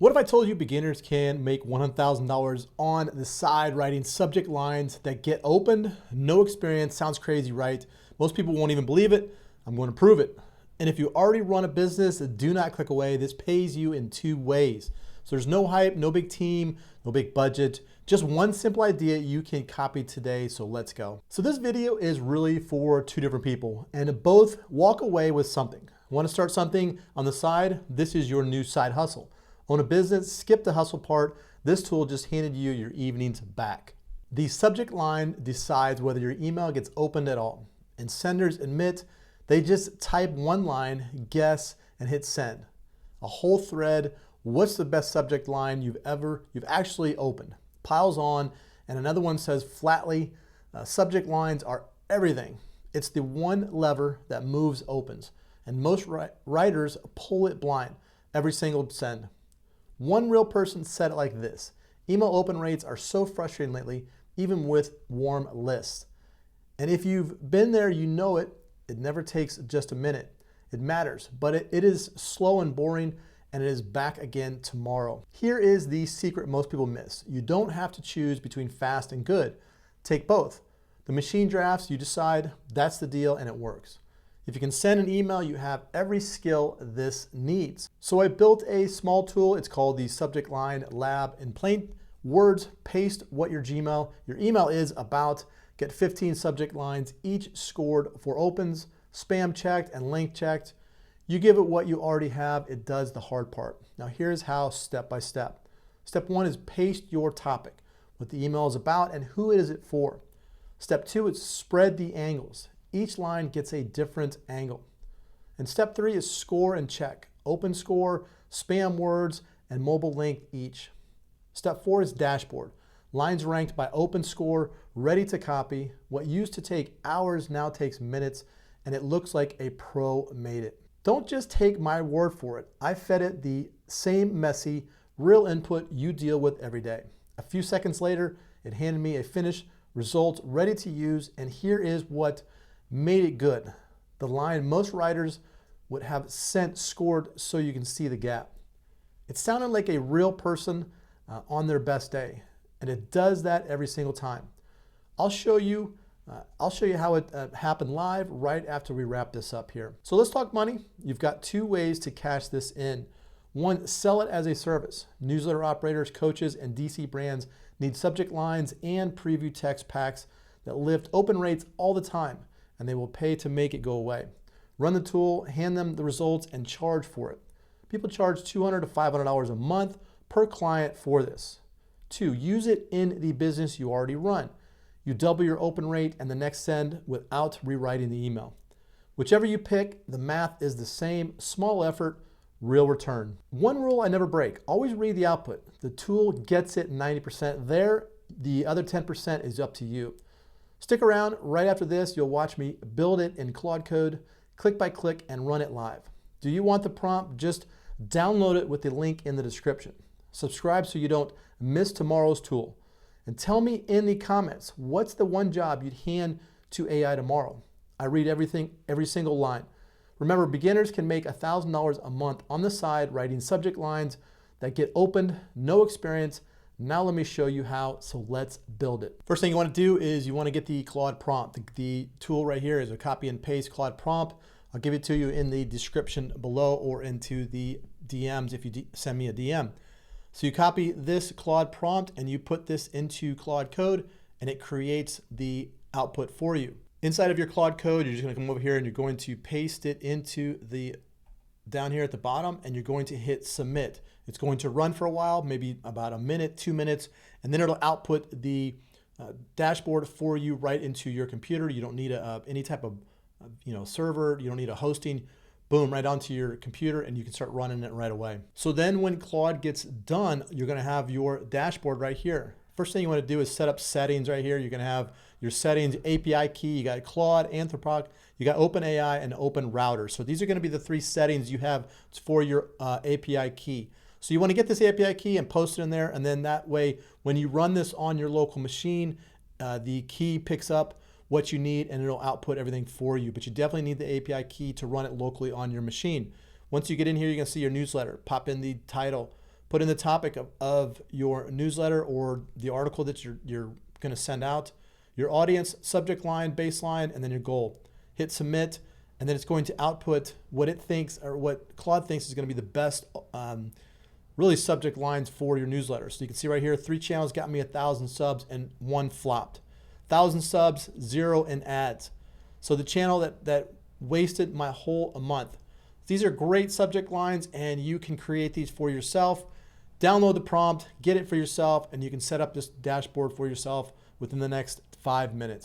What if I told you beginners can make $100,000 on the side writing subject lines that get opened? No experience. Sounds crazy, right? Most people won't even believe it. I'm going to prove it. And if you already run a business, do not click away. This pays you in two ways. So there's no hype, no big team, no big budget, just one simple idea you can copy today. So let's go. So this video is really for two different people, and both walk away with something. Want to start something on the side? This is your new side hustle. Own a business, skip the hustle part. This tool just handed you your evenings back. The subject line decides whether your email gets opened at all. And senders admit they just type one line, guess, and hit send. A whole thread. What's the best subject line you've actually opened? Piles on, and another one says flatly, subject lines are everything. It's the one lever that moves opens, and most writers pull it blind every single send. One real person said it like this: email open rates are so frustrating lately, even with warm lists. And if you've been there, you know it. It never takes just a minute. It matters, but it is slow and boring, and it is back again tomorrow. Here is the secret most people miss. You don't have to choose between fast and good. Take both. The machine drafts, you decide, that's the deal, and it works. If you can send an email, you have every skill this needs. So I built a small tool. It's called the Subject Line Lab. In plain words, paste what your email is about. Get 15 subject lines, each scored for opens, spam checked, and link checked. You give it what you already have, it does the hard part. Now here's how step by step. Step one is paste your topic, what the email is about and who is it for. Step two is spread the angles. Each line gets a different angle. And step three is score and check. Open score, spam words, and mobile link each. Step four is dashboard. Lines ranked by open score, ready to copy. What used to take hours now takes minutes, and it looks like a pro made it. Don't just take my word for it. I fed it the same messy, real input you deal with every day. A few seconds later, it handed me a finished result ready to use, and here is what made it good. The line most writers would have sent scored so you can see the gap. It sounded like a real person on their best day, and it does that every single time. I'll show you how it happened live right after we wrap this up here. So let's talk money. You've got two ways to cash this in. One, sell it as a service. Newsletter operators, coaches, and DC brands need subject lines and preview text packs that lift open rates all the time, and they will pay to make it go away. Run the tool, hand them the results, and charge for it. People charge $200 to $500 a month per client for this. Two, use it in the business you already run. You double your open rate and the next send without rewriting the email. Whichever you pick, the math is the same. Small effort, real return. One rule I never break: always read the output. The tool gets it 90% there. The other 10% is up to you. Stick around. Right after this, you'll watch me build it in Claude Code, click by click, and run it live. Do you want the prompt? Just download it with the link in the description. Subscribe so you don't miss tomorrow's tool. And tell me in the comments, what's the one job you'd hand to AI tomorrow? I read everything, every single line. Remember, beginners can make $1,000 a month on the side writing subject lines that get opened, no experience. Now let me show you how, so let's build it. First thing you want to do is you want to get the Claude prompt. The tool right here is a copy and paste Claude prompt. I'll give it to you in the description below or into the DMs if you send me a DM. So you copy this Claude prompt and you put this into Claude Code, and it creates the output for you. Inside of your Claude Code, you're just going to come over here and you're going to paste it into the down here at the bottom, and you're going to hit submit. It's going to run for a while, maybe about a minute, 2 minutes, and then it'll output the dashboard for you right into your computer. You don't need any type of server. You don't need a hosting. Boom, right onto your computer, and you can start running it right away. So then when Claude gets done, you're going to have your dashboard right here. First thing you want to do is set up settings right here. You're going to have your settings, API key, you got Claude, Anthropic, you got OpenAI, and Open Router. So these are going to be the three settings you have for your API key. So you want to get this API key and post it in there, and then that way when you run this on your local machine, the key picks up what you need and it'll output everything for you. But you definitely need the API key to run it locally on your machine. Once you get in here, you're going to see your newsletter. Pop in the title, put in the topic of your newsletter or the article that you're going to send out, your audience, subject line, baseline, and then your goal. Hit submit, and then it's going to output what it thinks, or what Claude thinks is going to be the best really subject lines for your newsletter. So you can see right here, 3 channels got me 1,000 subs and 1 flopped. 1,000 subs, 0 in ads. So the channel that wasted my whole month. These are great subject lines, and you can create these for yourself. Download the prompt, get it for yourself, and you can set up this dashboard for yourself within the next 5 minutes.